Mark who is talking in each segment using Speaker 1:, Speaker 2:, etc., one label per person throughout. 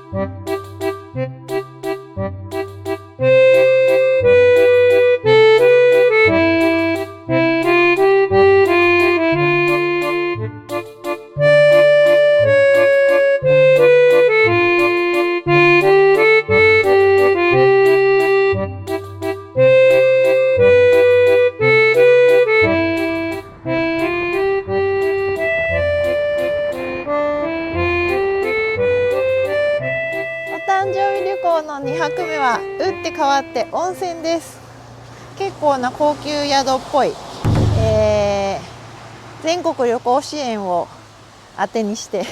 Speaker 1: 誕生日旅行の2泊目は打って変わって温泉です。結構な高級宿っぽい、全国旅行支援を当てにして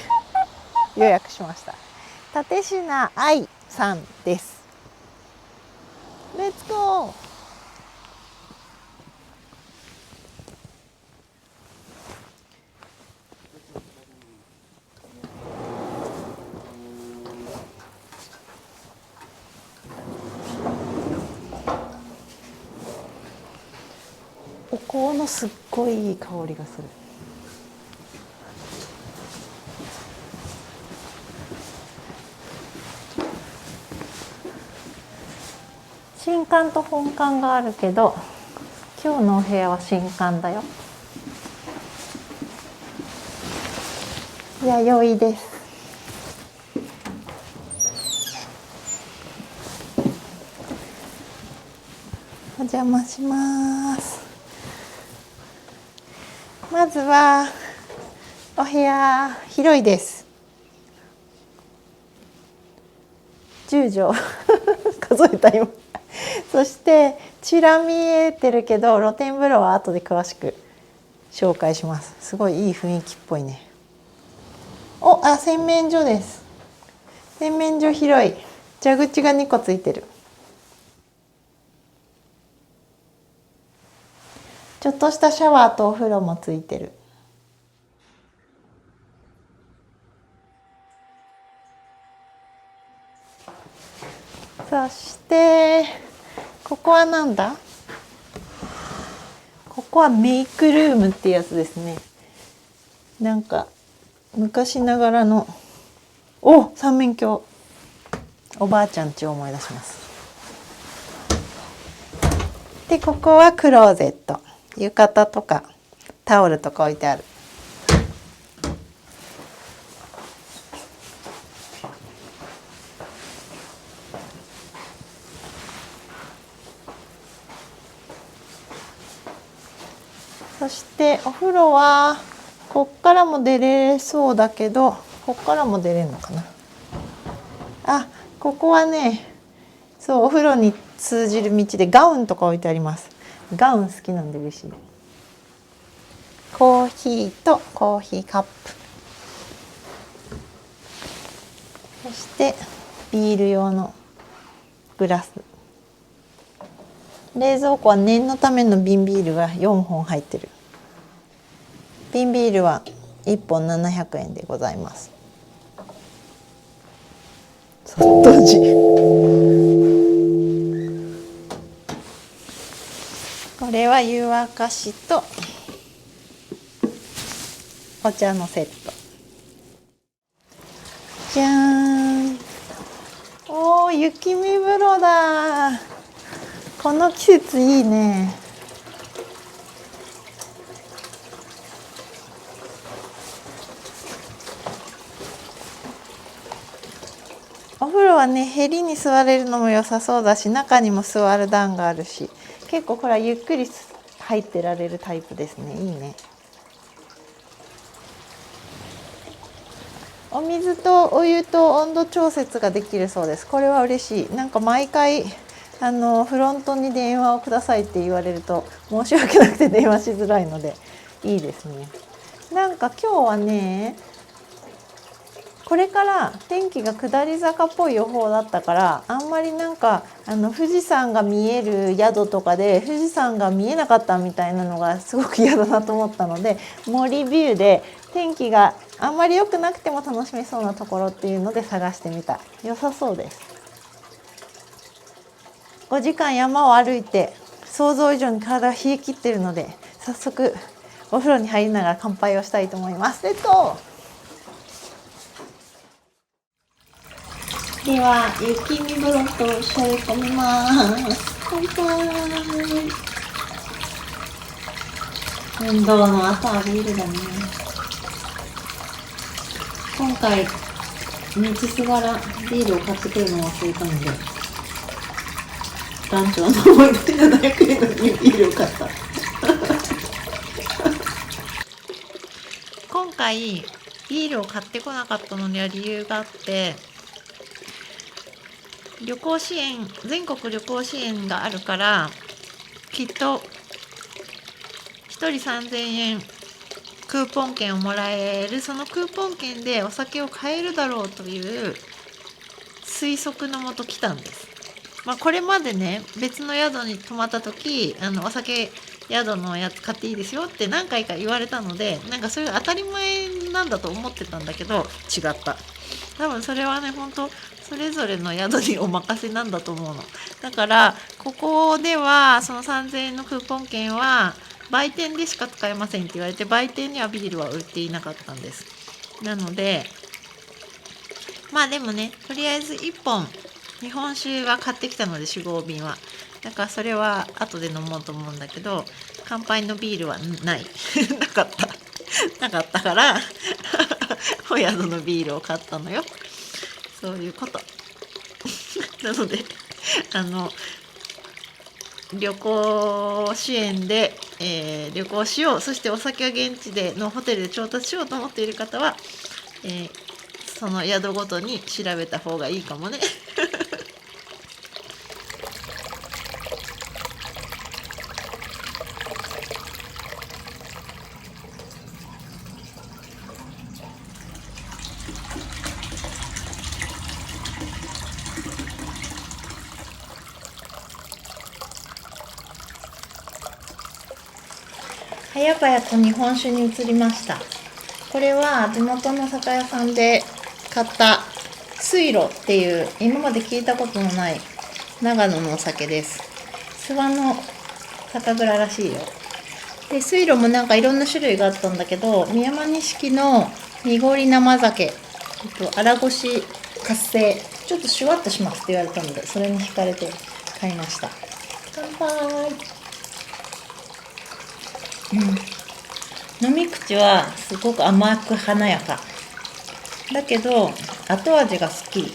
Speaker 1: 予約しました。立科愛さんです。レッツゴー。お香のすっごいいい香りがする。新館と本館があるけど、今日のお部屋は新館だよ。弥生です。お邪魔します。まずはお部屋広いです。10畳数えた今そしてちら見えてるけど露天風呂は後で詳しく紹介します。すごいいい雰囲気っぽいね。洗面所です。洗面所広い。蛇口が2個ついてる。ちょっとしたシャワーとお風呂もついてる。そしてここはなんだ？ここはメイクルームってやつですね。なんか昔ながらの三面鏡。おばあちゃん家を思い出します。でここはクローゼット。浴衣とかタオルとか置いてある。そしてお風呂はこっからも出れそうだけど、こっからも出れるのかな。ここはね、そうお風呂に通じる道でガウンとか置いてあります。ガウン好きなんで嬉しい。コーヒーとコーヒーカップ。そしてビール用のグラス。冷蔵庫は念のための瓶ビールが4本入ってる。瓶ビールは1本700円でございます。そっとじ。これは湯沸かしとお茶のセット。じゃーん。雪見風呂だ。この季節いいね。お風呂はね、へりに座れるのも良さそうだし、中にも座る段があるし、結構ほらゆっくり入ってられるタイプですね。いいね。お水とお湯と温度調節ができるそうです。これは嬉しい。なんか毎回フロントに電話をくださいって言われると申し訳なくて電話しづらいのでいいですね。なんか今日はね、これから天気が下り坂っぽい予報だったから、あんまりなんか富士山が見える宿とかで富士山が見えなかったみたいなのがすごく嫌だなと思ったので、森ビューで天気があんまり良くなくても楽しめそうなところっていうので探してみた。良さそうです。5時間山を歩いて想像以上に体が冷え切ってるので、早速お風呂に入りながら乾杯をしたいと思います。レッツゴー。では雪見風呂としゃれ込みます。乾杯。運動の後はビールだね。今回道すがらビールを買ってくるのを忘れたので、ランチは思い出700円のビールを買った。今回ビールを買ってこなかったのには理由があって、旅行支援、全国旅行支援があるから、きっと1人3000円クーポン券をもらえる。そのクーポン券でお酒を買えるだろうという推測のもと来たんです。これまでね、別の宿に泊まった時、お酒宿のやつ買っていいですよって何回か言われたので、なんかそれが当たり前なんだと思ってたんだけど、違った。多分それはね、本当それぞれの宿にお任せなんだと思うの。だからここではその3000円のクーポン券は売店でしか使えませんって言われて、売店にはビールは売っていなかったんです。なのででもね、とりあえず1本日本酒は買ってきたので、4、5瓶は。だからそれは後で飲もうと思うんだけど、乾杯のビールはないなかったなかったからお宿のビールを買ったのよ。そういうことなので旅行支援で、旅行しよう、そしてお酒は現地でのホテルで調達しようと思っている方は、その宿ごとに調べた方がいいかもね早々と日本酒に移りました。これは地元の酒屋さんで買った水路っていう今まで聞いたことのない長野のお酒です。諏訪の酒蔵らしいよ。で、水路もなんかいろんな種類があったんだけど、宮間錦の濁り生酒、荒ごし活性、ちょっとシュワッとしますって言われたので、それに惹かれて買いました。乾杯。飲み口はすごく甘く華やかだけど後味が好き。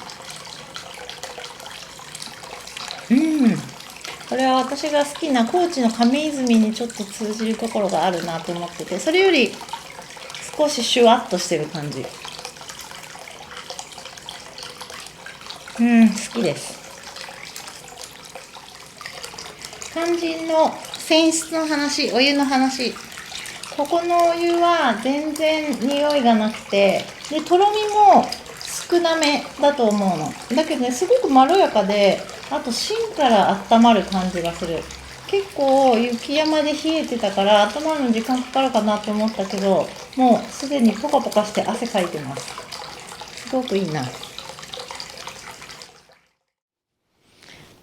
Speaker 1: これは私が好きな高知の上泉にちょっと通じるところがあるなと思ってて、それより少しシュワッとしてる感じ。好きです。肝心の泉質の話、お湯の話。ここのお湯は全然匂いがなくて、でとろみも少なめだと思うの。だけどね、すごくまろやかで、あと芯から温まる感じがする。結構雪山で冷えてたから温まるの時間かかるかなと思ったけど、もうすでにポカポカして汗かいてます。すごくいいな。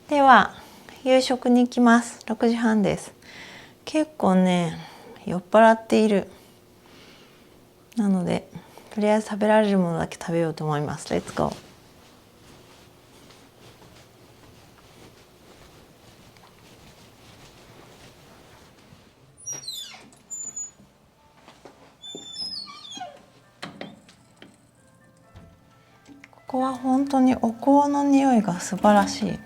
Speaker 1: では夕食に行きます。6時半です。結構ね酔っ払っている。なのでとりあえず食べられるものだけ食べようと思います。レッツゴー。ここは本当にお香の匂いが素晴らしい。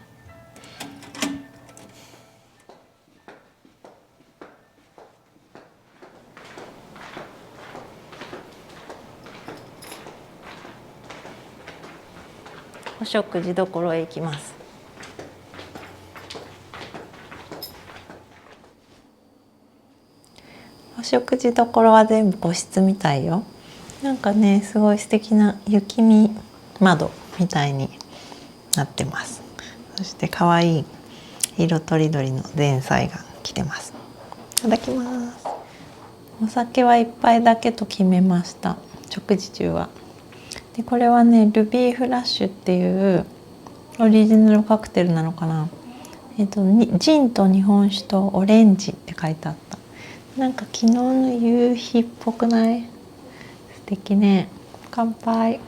Speaker 1: お食事処へ行きます。お食事処は全部個室みたいよ。なんかね、すごい素敵な雪見窓みたいになってます。そして可愛い色とりどりの前菜が来てます。いただきます。お酒は一杯だけと決めました。食事中は。でこれはね、ルビーフラッシュっていうオリジナルカクテルなのかな。ジンと日本酒とオレンジって書いてあった。なんか昨日の夕日っぽくない？素敵ね。乾杯。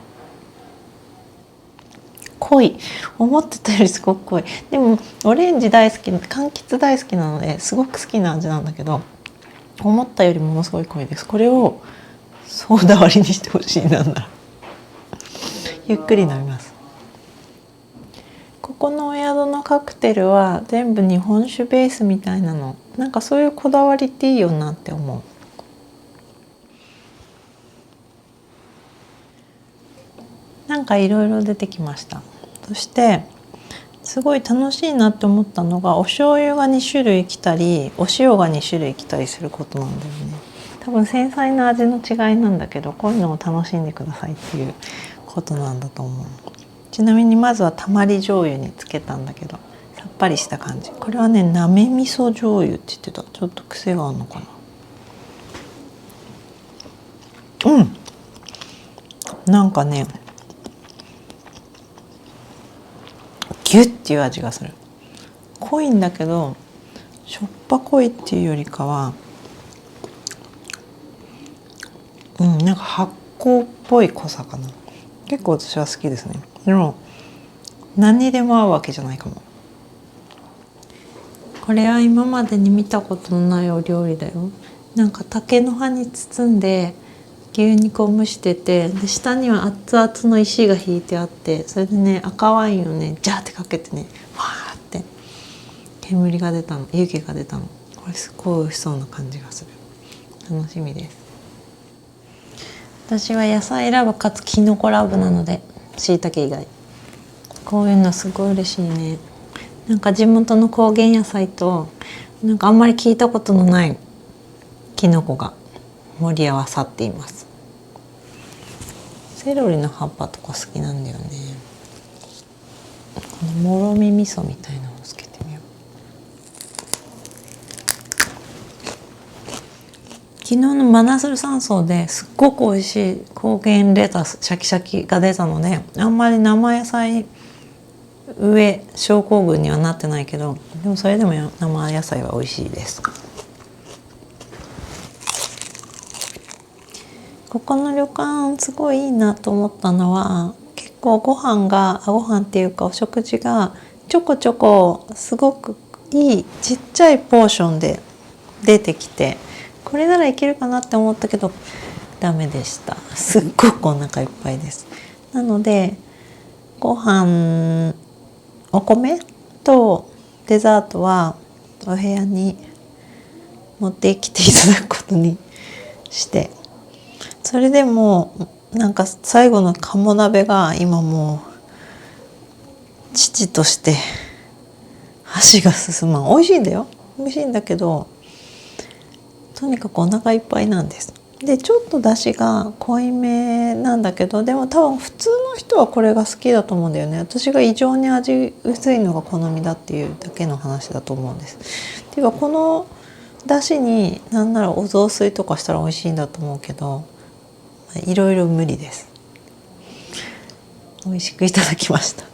Speaker 1: 濃い。思ってたよりすごく濃い。でもオレンジ大好き、柑橘大好きなのですごく好きな味なんだけど、思ったよりものすごい濃いです。これをソーダ割りにしてほしい。なんならゆっくり飲みます。ここのお宿のカクテルは全部日本酒ベースみたいなの、なんかそういうこだわりっていいよなって思う。なんかいろいろ出てきました。そしてすごい楽しいなって思ったのが、お醤油が2種類来たりお塩が2種類来たりすることなんだよね。多分繊細な味の違いなんだけど、こういうのを楽しんでくださいっていうことなんだと思う。ちなみにまずはたまり醤油につけたんだけど、さっぱりした感じ。これはね、なめ味噌醤油って言ってた。ちょっと癖があるのかな。なんかね、ギュッていう味がする。濃いんだけどしょっぱ濃いっていうよりかは、なんか発酵っぽい濃さかな。結構私は好きですね。でも何にでも合うわけじゃないかも。これは今までに見たことのないお料理だよ。なんか竹の葉に包んで牛肉を蒸してて、で下には熱々の石が引いてあって、それでね、赤ワインをねジャーってかけてね、わーって煙が出たの、湯気が出たの。これすごい美味しそうな感じがする。楽しみです。私は野菜ラブかつキノコラブなので、椎茸以外こういうのすごい嬉しいね。なんか地元の高原野菜と、なんかあんまり聞いたことのないキノコが盛り合わさっています。セロリの葉っぱとか好きなんだよね。このもろみ味噌みたいなのをつけてみよう。昨日のマナスル山荘ですっごく美味しい高原レタスシャキシャキが出たので、あんまり生野菜症候群にはなってないけど、でもそれでも生野菜は美味しいです。ここの旅館すごいいいなと思ったのは、結構ご飯っていうかお食事がちょこちょこすごくいいちっちゃいポーションで出てきて、これならいけるかなって思ったけどダメでした。すっごくお腹いっぱいです。なのでご飯、お米とデザートはお部屋に持ってきていただくことにして、それでもなんか最後の鴨鍋が今もう父として箸が進まん。美味しいんだよ、美味しいんだけど、とにかくお腹いっぱいなんです。でちょっと出汁が濃いめなんだけど、でも多分普通の人はこれが好きだと思うんだよね。私が異常に味薄いのが好みだっていうだけの話だと思うんです。っていうかこの出汁になんならお雑炊とかしたら美味しいんだと思うけど、いろいろ無理です。美味しくいただきました。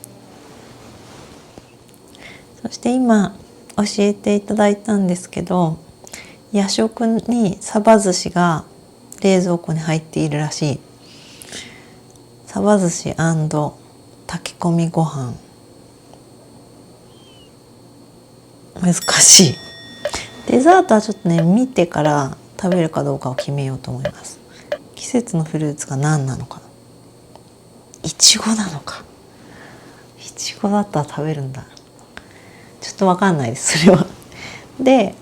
Speaker 1: そして今教えていただいたんですけど、夜食にサバ寿司が冷蔵庫に入っているらしい。サバ寿司&炊き込みご飯、難しい。デザートはちょっとね見てから食べるかどうかを決めようと思います。季節のフルーツが何なのか、いちごなのか。いちごだったら食べるんだ、ちょっと分かんないですそれは。で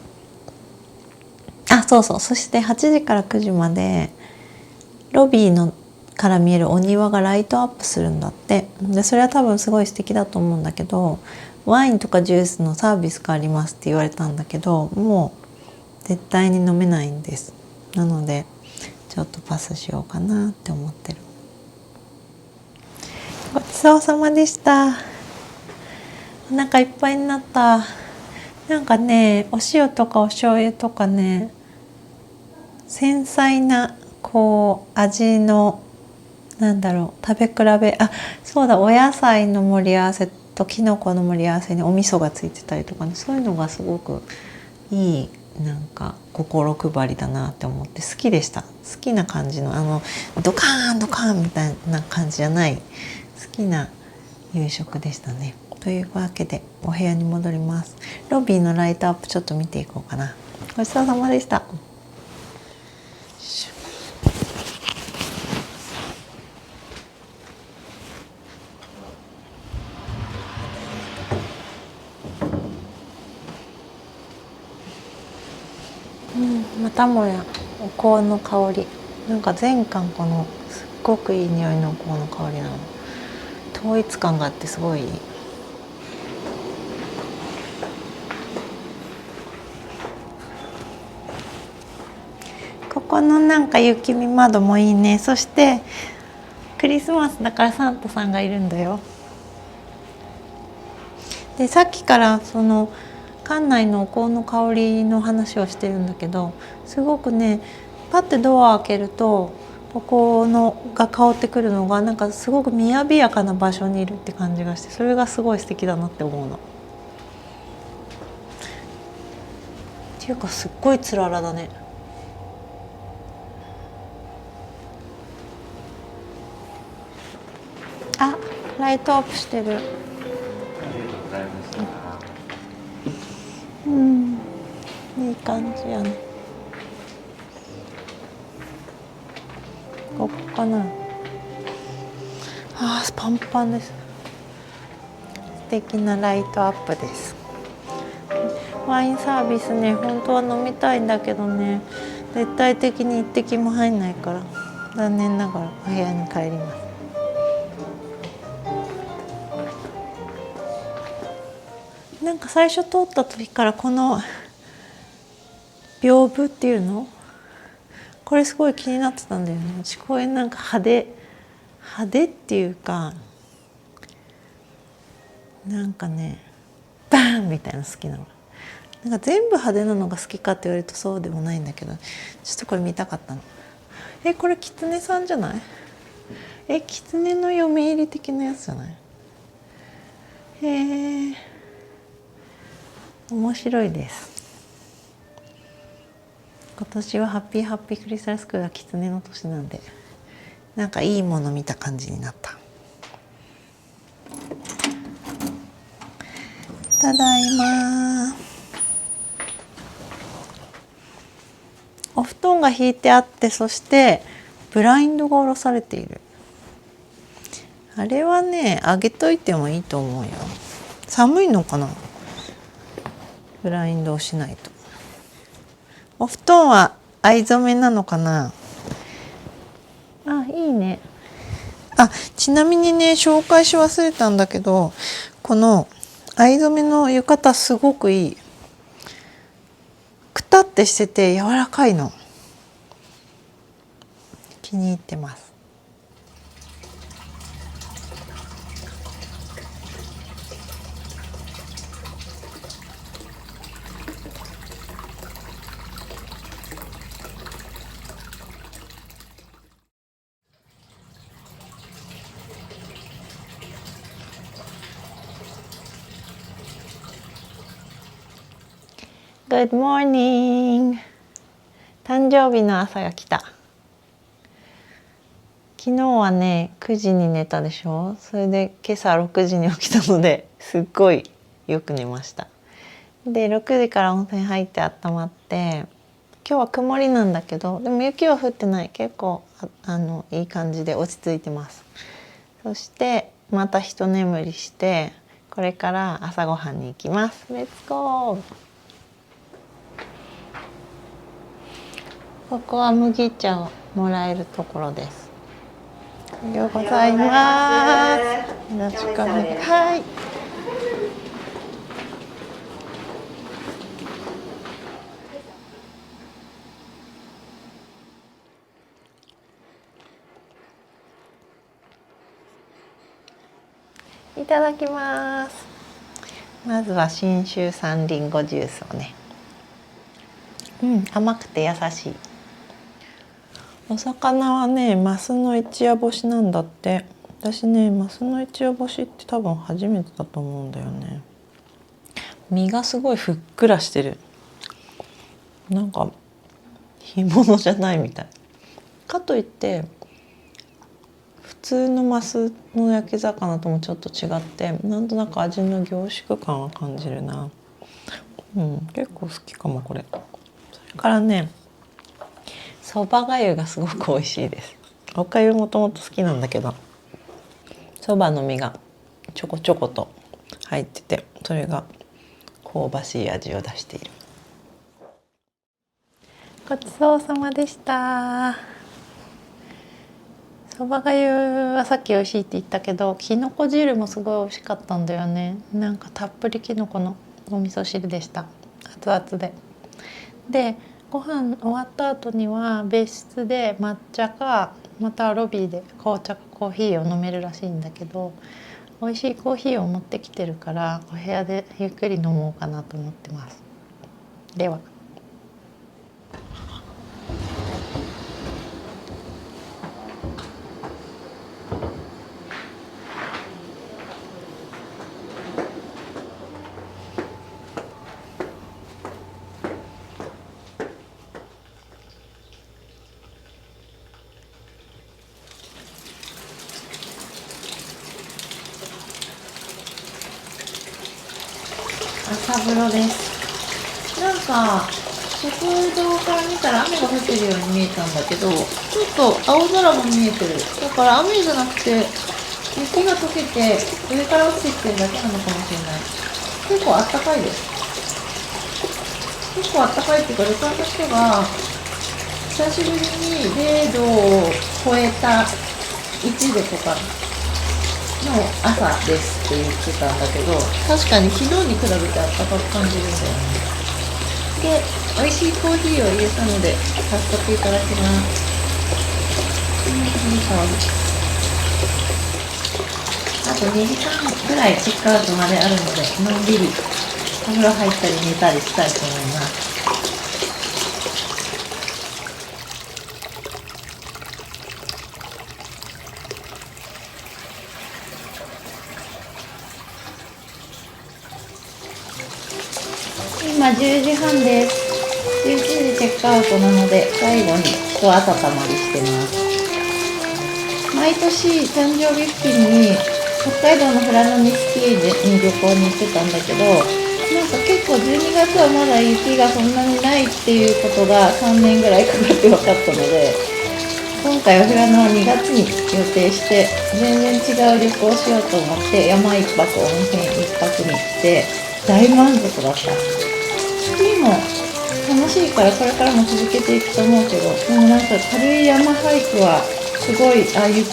Speaker 1: そう、そして8時から9時までロビーのから見えるお庭がライトアップするんだって。でそれは多分すごい素敵だと思うんだけど、ワインとかジュースのサービスがありますって言われたんだけど、もう絶対に飲めないんです。なのでちょっとパスしようかなって思ってる。ごちそうさまでした。お腹いっぱいになった。なんかね、お塩とかお醤油とかね、繊細なこう味の食べ比べ、そうだ、お野菜の盛り合わせときのこの盛り合わせにお味噌がついてたりとかね、そういうのがすごくいい、なんか心配りだなって思って好きでした。好きな感じのドカーンドカーンみたいな感じじゃない、好きな夕食でしたね。というわけでお部屋に戻ります。ロビーのライトアップちょっと見ていこうかな。ごちそうさまでした。またもやお香の香り、なんか全館このすっごくいい匂いのお香の香りなの。統一感があってすごいいい。ここのなんか雪見窓もいいね。そしてクリスマスだからサンタさんがいるんだよ。でさっきからその館内のお香の香りの話をしてるんだけど、すごくねパッてドアを開けるとお香のが香ってくるのがなんかすごく雅やかな場所にいるって感じがして、それがすごい素敵だなって思うの。っていうかすっごいつららだね。あ、ライトアップしてる。いい感じやね。ここかな。パンパンです。素敵なライトアップです。ワインサービスね、本当は飲みたいんだけどね、絶対的に一滴も入んないから残念ながらお部屋に帰ります。なんか最初通った時からこの屏風っていうの、これすごい気になってたんだよね。私こういうなんか派手っていうか、なんかねバーンみたいなの好きなの。なんか全部派手なのが好きかって言われるとそうでもないんだけど、ちょっとこれ見たかったの。これ狐さんじゃない？狐の嫁入り的なやつじゃない？面白いです。今年はハッピーハッピークリスマスクが狐の年なんで、なんかいいもの見た感じになった。ただいま。お布団が引いてあって、そしてブラインドが下ろされている。あれはね、あげといてもいいと思うよ。寒いのかな、ブラインドをしないと。お布団は藍染めなのかな。いいね。ちなみにね、紹介し忘れたんだけど、この藍染めの浴衣すごくいい。くたってしてて柔らかいの。気に入ってます。Good morning。誕生日の朝が来た。昨日はね9時に寝たでしょ。それで今朝6時に起きたのですっごいよく寝ました。で6時から温泉入って温まって、今日は曇りなんだけどでも雪は降ってない。結構いい感じで落ち着いてます。そしてまた一眠りして、これから朝ごはんに行きます。レッツゴー。ここは麦茶をもらえるところです。おはようございます。よろしくお願いします。はい。いただきます。まずは信州産リンゴジュースをね。甘くて優しい。お魚はね、マスの一夜干しなんだって。私ね、マスの一夜干しって多分初めてだと思うんだよね。身がすごいふっくらしてる。なんか干物じゃないみたい。かといって通のマスの焼き魚ともちょっと違って、なんとなく味の凝縮感を感じるな。結構好きかもこれ。それからね、そばがゆがすごく美味しいです。おかゆもともと好きなんだけど、そばの実がちょこちょこと入ってて、それが香ばしい味を出している。ごちそうさまでした。そばがゆはさっき美味しいって言ったけど、きのこ汁もすごい美味しかったんだよね。なんかたっぷりきのこのお味噌汁でした。熱々で。で、ご飯終わった後には別室で抹茶か、またはロビーで紅茶かコーヒーを飲めるらしいんだけど、美味しいコーヒーを持ってきてるからお部屋でゆっくり飲もうかなと思ってます。では。朝風呂です。なんか食堂から見たら雨が降ってるように見えたんだけど、ちょっと青空も見えてる。だから雨じゃなくて雪が溶けて上から落ちてきてるだけなのかもしれない。結構あったかいです。結構あったかいっていうか、旅館の人が久しぶりに0度を超えた1度とかの朝ですって言ってたんだけど、確かに昨日に比べてあったかく感じるんだよね。で、美味しいコーヒーを入れたので早速いただきます。いい香り。あと2時間ぐらいチェックアウトまであるので、のんびりお風呂入ったり寝たりしたいと思います。今10時半です。11時チェックアウトなので最後に一温まりしてます。毎年誕生日付近に北海道の富良野にスキーに旅行に行ってたんだけど、なんか結構12月はまだ雪がそんなにないっていうことが3年ぐらいかかって分かったので、今回は富良野は2月に予定して全然違う旅行しようと思って山1泊温泉1泊に行って大満足だった。スキーも楽しいからこれからも続けていくと思うけど、でもなんか軽い山ハイクはすごい、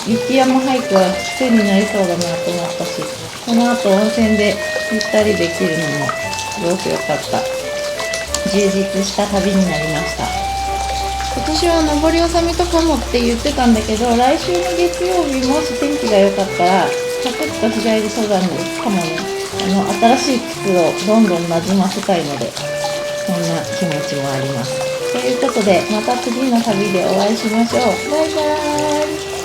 Speaker 1: 雪山ハイクは癖になりそうだなと思ったし、この後温泉でゆったりできるのもすごく良かった。充実した旅になりました。今年は登り納めとかもって言ってたんだけど、来週の月曜日もし天気が良かったらサクッと日帰り登山に行くかもね。新しい靴をどんどんなじませたいので、そんな気持ちもあります。ということで、また次の旅でお会いしましょう。バイバーイ。